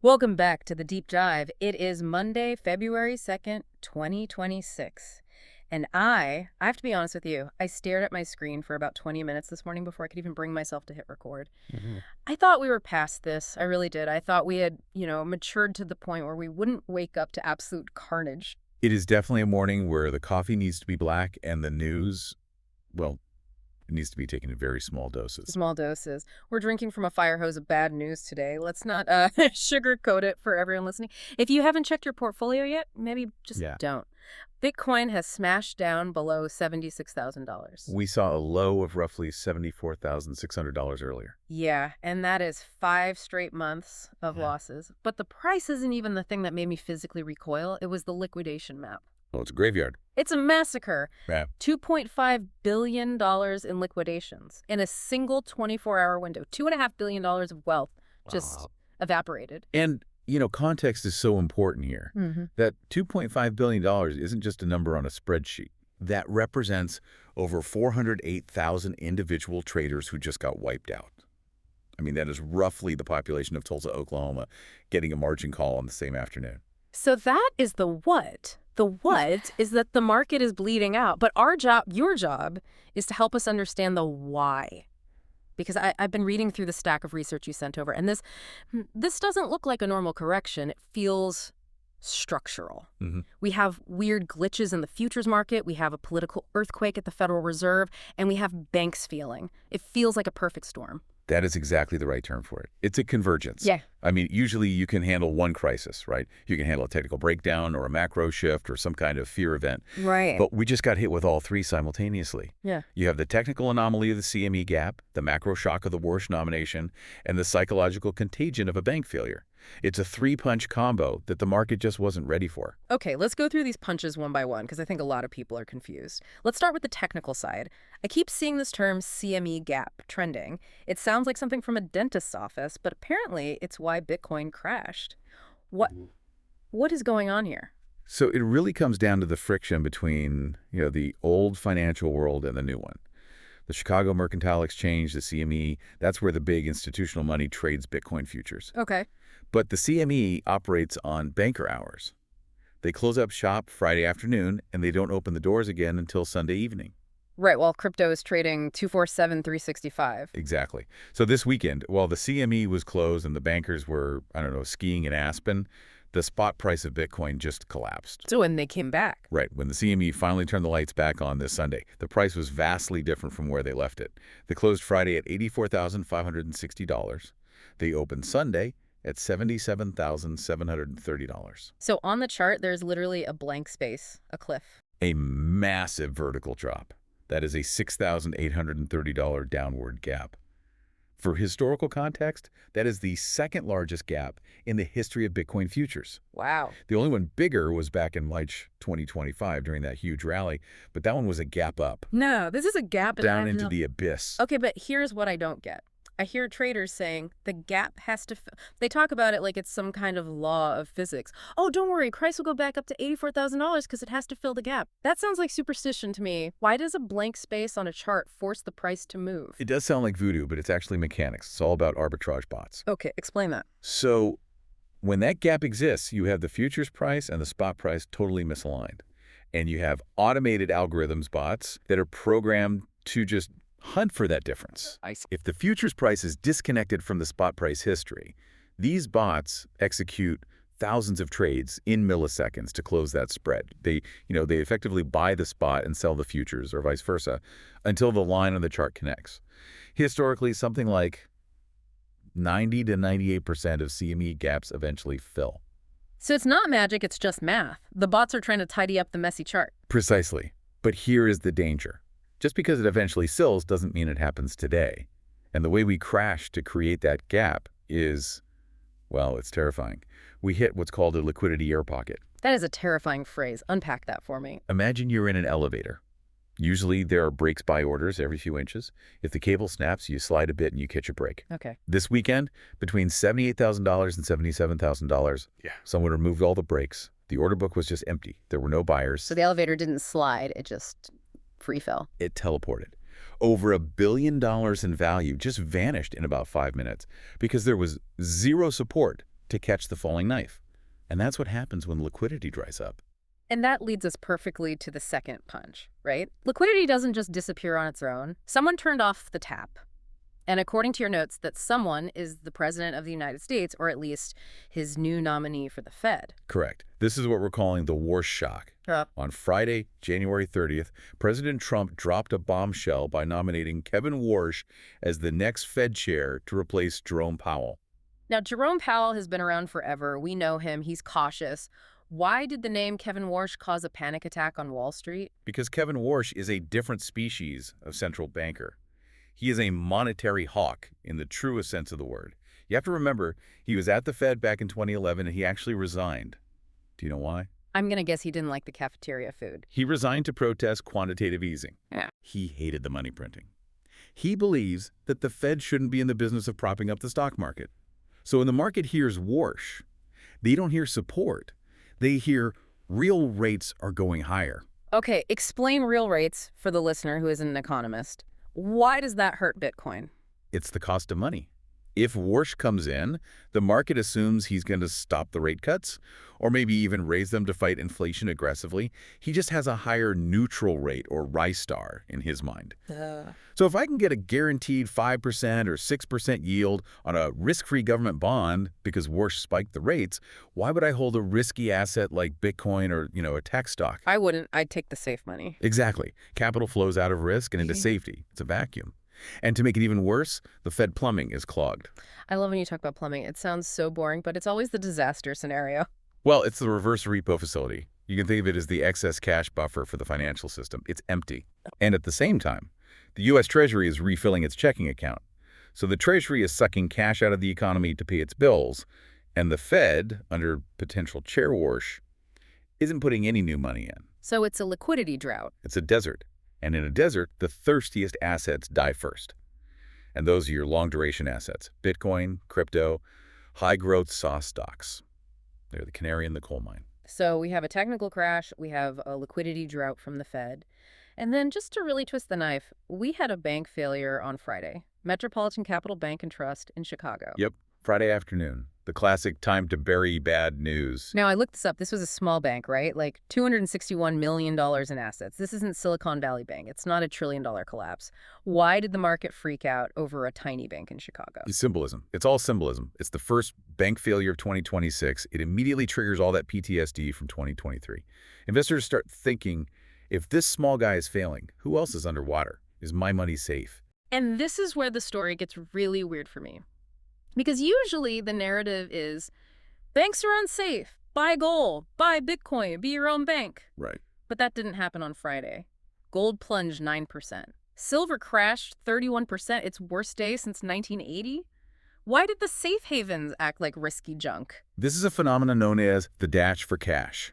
Welcome back to the Deep Dive. It is Monday, February 2nd, 2026. And I have to be honest with you, I stared at my screen for about 20 minutes this morning before I could even bring myself to hit record. Mhm. I thought we were past this. I really did. I thought we had, matured to the point where we wouldn't wake up to absolute carnage. It is definitely a morning where the coffee needs to be black and the news, well, it needs to be taken in very small doses. Small doses. We're drinking from a fire hose of bad news today. Let's not sugarcoat it for everyone listening. If you haven't checked your portfolio yet, maybe just Yeah. don't. Bitcoin has smashed down below $76,000. We saw a low of roughly $74,600 earlier. Yeah, and that is 5 straight months of Yeah. losses. But the price isn't even the thing that made me physically recoil. It was the liquidation map. Well, it's a graveyard. It's a massacre. Yeah. $2.5 billion in liquidations in a single 24-hour window. $2.5 billion of wealth just Wow. evaporated. And, context is so important here. Mm-hmm. That $2.5 billion isn't just a number on a spreadsheet. That represents over 408,000 individual traders who just got wiped out. I mean, that is roughly the population of Tulsa, Oklahoma, getting a margin call on the same afternoon. So that is the what. The what is that the market is bleeding out. But our job, your job, is to help us understand the why. Because I've been reading through the stack of research you sent over, and this doesn't look like a normal correction. It feels structural. Mm-hmm. We have weird glitches in the futures market. We have a political earthquake at the Federal Reserve, and we have banks failing. It feels like a perfect storm. That is exactly the right term for it. It's a convergence. Yeah. I mean, usually you can handle one crisis, right? You can handle a technical breakdown or a macro shift or some kind of fear event. Right. But we just got hit with all three simultaneously. Yeah. You have the technical anomaly of the CME gap, the macro shock of the Warsh nomination, and the psychological contagion of a bank failure. It's a three-punch combo that the market just wasn't ready for. Okay, let's go through these punches one by one because I think a lot of people are confused. Let's start with the technical side. I keep seeing this term CME gap trending. It sounds like something from a dentist's office, but apparently it's why Bitcoin crashed. What is going on here? So it really comes down to the friction between, the old financial world and the new one. The Chicago Mercantile Exchange, the CME, that's where the big institutional money trades Bitcoin futures. Okay. But the CME operates on banker hours. They close up shop Friday afternoon, and they don't open the doors again until Sunday evening. Right, while crypto is trading 247, 365. Exactly. So this weekend, while the CME was closed and the bankers were, skiing in Aspen, the spot price of Bitcoin just collapsed. So when they came back. Right. When the CME finally turned the lights back on this Sunday, the price was vastly different from where they left it. They closed Friday at $84,560. They opened Sunday at $77,730. So on the chart, there's literally a blank space, a cliff. A massive vertical drop. That is a $6,830 downward gap. For historical context, that is the second largest gap in the history of Bitcoin futures. Wow. The only one bigger was back in March 2025 during that huge rally, but that one was a gap up, No, this is a gap. down into the abyss. Okay, but here's what I don't get. I hear traders saying the gap has to they talk about it like it's some kind of law of physics. Oh, don't worry, price will go back up to $84,000 because it has to fill the gap. That sounds like superstition to me. Why does a blank space on a chart force the price to move? It does sound like voodoo, but it's actually mechanics. It's all about arbitrage bots. Okay, explain that. So when that gap exists, you have the futures price and the spot price totally misaligned. And you have automated algorithms bots that are programmed to just hunt for that difference. If the futures price is disconnected from the spot price history, these bots execute thousands of trades in milliseconds to close that spread. They effectively buy the spot and sell the futures or vice versa until the line on the chart connects. Historically, something like 90 to 98% of CME gaps eventually fill. So it's not magic, it's just math. The bots are trying to tidy up the messy chart. Precisely. But here is the danger. Just because it eventually fills doesn't mean it happens today. And the way we crash to create that gap is, well, it's terrifying. We hit what's called a liquidity air pocket. That is a terrifying phrase. Unpack that for me. Imagine you're in an elevator. Usually there are brakes by orders every few inches. If the cable snaps, you slide a bit and you catch a brake. Okay. This weekend, between $78,000 and $77,000, someone removed all the brakes. The order book was just empty. There were no buyers. So the elevator didn't slide, it just free fell. It teleported. Over $1 billion in value just vanished in about 5 minutes because there was zero support, to catch the falling knife. And that's what happens when liquidity dries up. And that leads us perfectly to the second punch, right? Liquidity doesn't just disappear on its own. Someone turned off the tap. And according to your notes, that someone is the president of the United States, or at least his new nominee for the Fed. Correct. This is what we're calling the Warsh shock. On Friday, January 30th, President Trump dropped a bombshell by nominating Kevin Warsh as the next Fed chair to replace Jerome Powell. Now, Jerome Powell has been around forever. We know him. He's cautious. Why did the name Kevin Warsh cause a panic attack on Wall Street? Because Kevin Warsh is a different species of central banker. He is a monetary hawk in the truest sense of the word. You have to remember, he was at the Fed back in 2011 and he actually resigned. Do you know why? I'm going to guess he didn't like the cafeteria food. He resigned to protest quantitative easing. Yeah. He hated the money printing. He believes that the Fed shouldn't be in the business of propping up the stock market. So when the market hears Warsh, they don't hear support. They hear real rates are going higher. Okay, explain real rates for the listener who isn't an economist. Why does that hurt Bitcoin? It's the cost of money. If Warsh comes in, the market assumes he's going to stop the rate cuts or maybe even raise them to fight inflation aggressively. He just has a higher neutral rate or RISE-star in his mind. So if I can get a guaranteed 5% or 6% yield on a risk-free government bond because Warsh spiked the rates, why would I hold a risky asset like Bitcoin or, a tech stock? I wouldn't. I'd take the safe money. Exactly. Capital flows out of risk and into safety. It's a vacuum. And to make it even worse, the Fed plumbing is clogged. I love when you talk about plumbing. It sounds so boring, but it's always the disaster scenario. Well, it's the reverse repo facility. You can think of it as the excess cash buffer for the financial system. It's empty. And at the same time, the U.S. Treasury is refilling its checking account. So the Treasury is sucking cash out of the economy to pay its bills, and the Fed, under potential chair Warsh, isn't putting any new money in. So it's a liquidity drought. It's a desert. And in a desert, the thirstiest assets die first. And those are your long-duration assets: Bitcoin, crypto, high-growth SaaS stocks. They're the canary in the coal mine. So we have a technical crash, we have a liquidity drought from the Fed. And then just to really twist the knife, we had a bank failure on Friday. Metropolitan Capital Bank and Trust in Chicago. Yep, Friday afternoon. The classic time to bury bad news. Now, I looked this up. This was a small bank, right? Like $261 million in assets. This isn't Silicon Valley Bank. It's not a trillion-dollar collapse. Why did the market freak out over a tiny bank in Chicago? It's symbolism. It's all symbolism. It's the first bank failure of 2026. It immediately triggers all that PTSD from 2023. Investors start thinking, if this small guy is failing, who else is underwater? Is my money safe? And this is where the story gets really weird for me. Because usually the narrative is, banks are unsafe, buy gold, buy Bitcoin, be your own bank. Right. But that didn't happen on Friday. Gold plunged 9%. Silver crashed 31%, its worst day since 1980. Why did the safe havens act like risky junk? This is a phenomenon known as the dash for cash.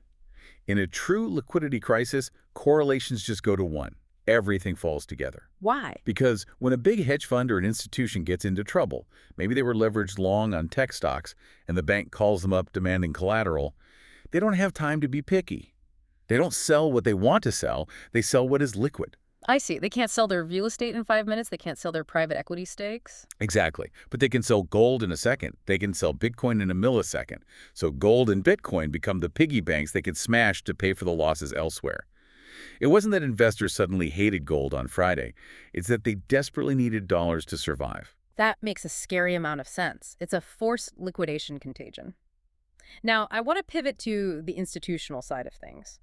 In a true liquidity crisis, correlations just go to 1. Everything falls together. Why? Because when a big hedge fund or an institution gets into trouble, maybe they were leveraged long on tech stocks, and the bank calls them up demanding collateral, they don't have time to be picky. They don't sell what they want to sell. They sell what is liquid. I see. They can't sell their real estate in 5 minutes. They can't sell their private equity stakes. Exactly. But they can sell gold in a second. They can sell Bitcoin in a millisecond. So gold and Bitcoin become the piggy banks they can smash to pay for the losses elsewhere. It wasn't that investors suddenly hated gold on Friday. It's that they desperately needed dollars to survive. That makes a scary amount of sense. It's a forced liquidation contagion. Now, I want to pivot to the institutional side of things.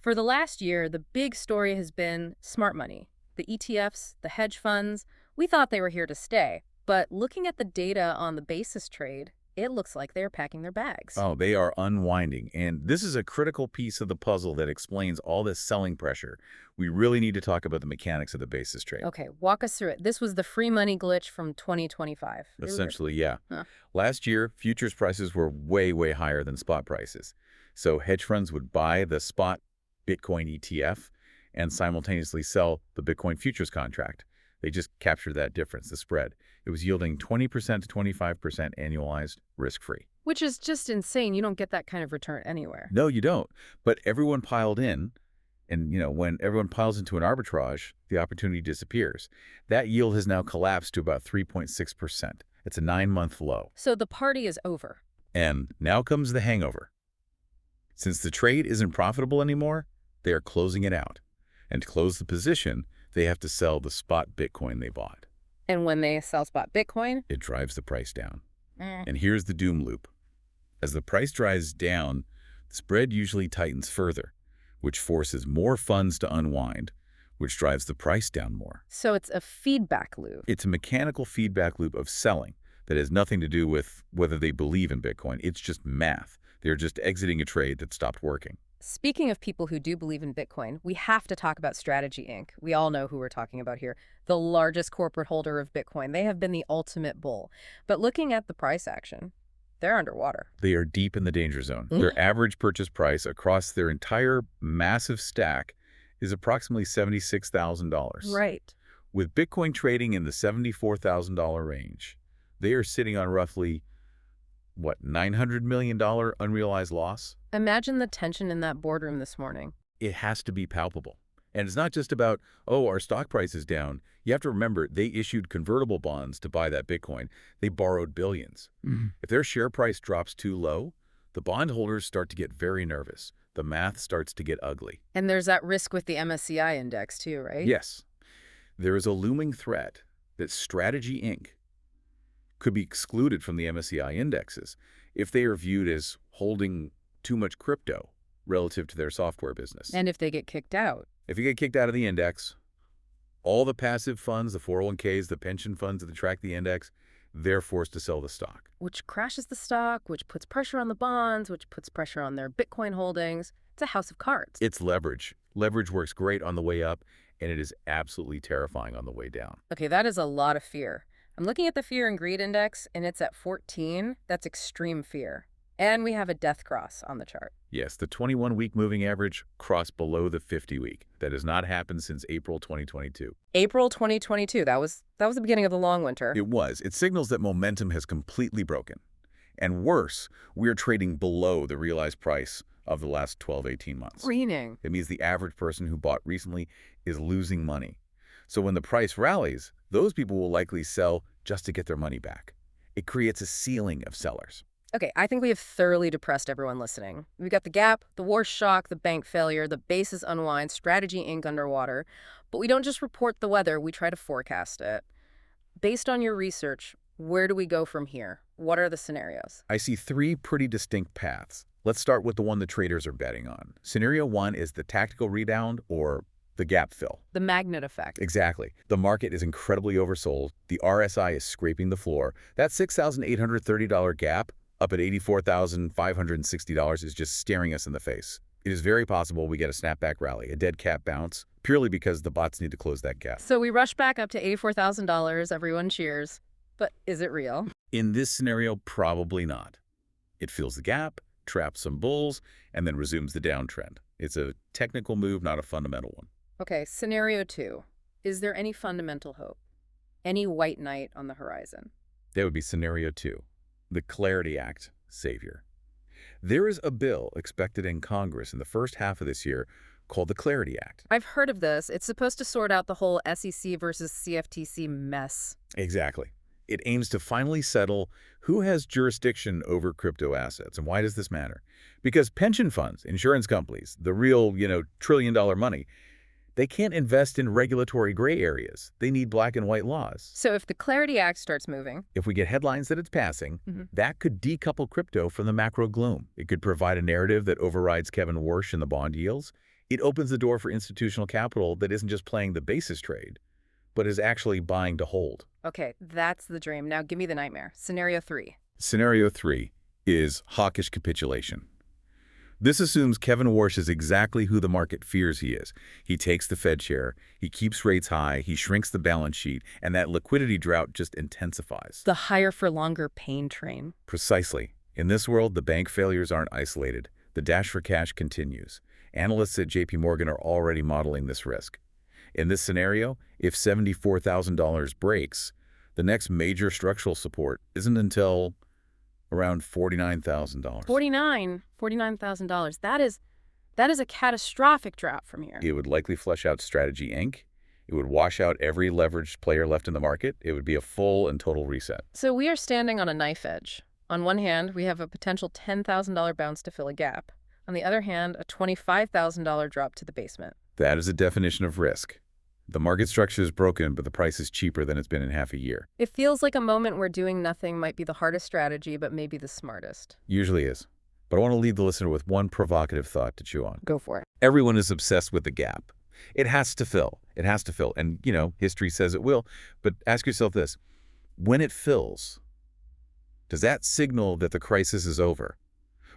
For the last year, the big story has been smart money. The ETFs, the hedge funds, we thought they were here to stay. But looking at the data on the basis trade, it looks like they're packing their bags. Oh, they are unwinding. And this is a critical piece of the puzzle that explains all this selling pressure. We really need to talk about the mechanics of the basis trade. Okay, walk us through it. This was the free money glitch from 2025. Essentially, yeah. Huh. Last year, futures prices were way, way higher than spot prices. So hedge funds would buy the spot Bitcoin ETF and simultaneously sell the Bitcoin futures contract. They just captured that difference, the spread. It was yielding 20% to 25% annualized, risk-free. Which is just insane. You don't get that kind of return anywhere. No, you don't. But everyone piled in, and when everyone piles into an arbitrage, the opportunity disappears. That yield has now collapsed to about 3.6%. It's a 9-month low. So the party is over. And now comes the hangover. Since the trade isn't profitable anymore, they are closing it out. And to close the position, they have to sell the spot Bitcoin they bought. And when they sell spot Bitcoin, It drives the price down. And here's the doom loop. As the price drives down, the spread usually tightens further, which forces more funds to unwind, which drives the price down more. So it's a feedback loop. It's a mechanical feedback loop of selling that has nothing to do with whether they believe in Bitcoin. It's just math. They're just exiting a trade that stopped working. Speaking of people who do believe in Bitcoin, we have to talk about Strategy Inc. We all know who we're talking about here, the largest corporate holder of Bitcoin. They have been the ultimate bull. But looking at the price action, they're underwater. They are deep in the danger zone. Their average purchase price across their entire massive stack is approximately $76,000. Right. With Bitcoin trading in the $74,000 range, they are sitting on roughly, $900 million unrealized loss? Imagine the tension in that boardroom this morning. It has to be palpable. And it's not just about, oh, our stock price is down. You have to remember, they issued convertible bonds to buy that Bitcoin. They borrowed billions. If their share price drops too low, the bondholders start to get very nervous. The math starts to get ugly. And there's that risk with the MSCI index too, right? Yes. There is a looming threat that Strategy Inc. could be excluded from the MSCI indexes if they are viewed as holding too much crypto relative to their software business. And if they get kicked out. If you get kicked out of the index, all the passive funds, the 401ks, the pension funds that track the index, they're forced to sell the stock. Which crashes the stock, which puts pressure on the bonds, which puts pressure on their Bitcoin holdings. It's a house of cards. It's leverage. Leverage works great on the way up, and it is absolutely terrifying on the way down. Okay, that is a lot of fear. I'm looking at the Fear and Greed Index, and it's at 14. That's extreme fear. And we have a death cross on the chart. Yes, the 21-week moving average crossed below the 50-week. That has not happened since April 2022. April 2022, that was the beginning of the long winter. It was. It signals that momentum has completely broken. And worse, we are trading below the realized price of the last 12, 18 months. Greening. It means the average person who bought recently is losing money. So when the price rallies, those people will likely sell just to get their money back. It creates a ceiling of sellers. Okay, I think we have thoroughly depressed everyone listening. We've got the gap, the war shock, the bank failure, the basis unwind, Strategy Inc. underwater. But we don't just report the weather, we try to forecast it. Based on your research, where do we go from here? What are the scenarios? I see three pretty distinct paths. Let's start with the one the traders are betting on. Scenario one is the tactical rebound, or the gap fill. The magnet effect. Exactly. The market is incredibly oversold. The RSI is scraping the floor. That $6,830 gap up at $84,560 is just staring us in the face. It is very possible we get a snapback rally, a dead cat bounce, purely because the bots need to close that gap. So we rush back up to $84,000. Everyone cheers. But is it real? In this scenario, probably not. It fills the gap, traps some bulls, and then resumes the downtrend. It's a technical move, not a fundamental one. Okay, scenario two. Is there any fundamental hope? Any white knight on the horizon? That would be scenario two, the Clarity Act savior. There is a bill expected in Congress in the first half of this year called the Clarity Act. I've heard of this. It's supposed to sort out the whole SEC versus CFTC mess. Exactly. It aims to finally settle who has jurisdiction over crypto assets. And why does this matter? Because pension funds, insurance companies, the real, trillion-dollar money, they can't invest in regulatory gray areas. They need black and white laws. So if the Clarity Act starts moving... If we get headlines that it's passing, that could decouple crypto from the macro gloom. It could provide a narrative that overrides Kevin Warsh and the bond yields. It opens the door for institutional capital that isn't just playing the basis trade, but is actually buying to hold. Okay, that's the dream. Now give me the nightmare. Scenario three. Scenario three is hawkish capitulation. This assumes Kevin Warsh is exactly who the market fears he is. He takes the Fed chair, he keeps rates high, he shrinks the balance sheet, and that liquidity drought just intensifies. The higher for longer pain train. Precisely. In this world, the bank failures aren't isolated. The dash for cash continues. Analysts at JP Morgan are already modeling this risk. In this scenario, if $74,000 breaks, the next major structural support isn't until around $49,000. $49,000. That is a catastrophic drop from here. It would likely flush out Strategy Inc. It would wash out every leveraged player left in the market. It would be a full and total reset. So we are standing on a knife edge. On one hand, we have a potential $10,000 bounce to fill a gap. On the other hand, a $25,000 drop to the basement. That is a definition of risk. The market structure is broken, but the price is cheaper than it's been in half a year. It feels like a moment where doing nothing might be the hardest strategy, but maybe the smartest. Usually is. But I want to leave the listener with one provocative thought to chew on. Go for it. Everyone is obsessed with the gap. It has to fill. It has to fill. And, history says it will. But ask yourself this. When it fills, does that signal that the crisis is over?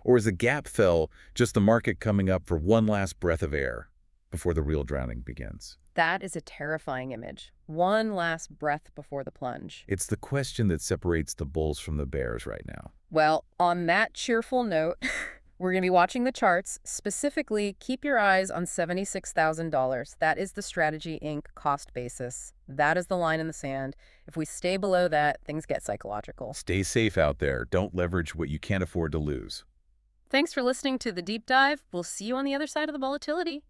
Or is the gap fill just the market coming up for one last breath of air before the real drowning begins? That is a terrifying image. One last breath before the plunge. It's the question that separates the bulls from the bears right now. Well, on that cheerful note, we're going to be watching the charts. Specifically, keep your eyes on $76,000. That is the Strategy Inc. cost basis. That is the line in the sand. If we stay below that, things get psychological. Stay safe out there. Don't leverage what you can't afford to lose. Thanks for listening to The Deep Dive. We'll see you on the other side of the volatility.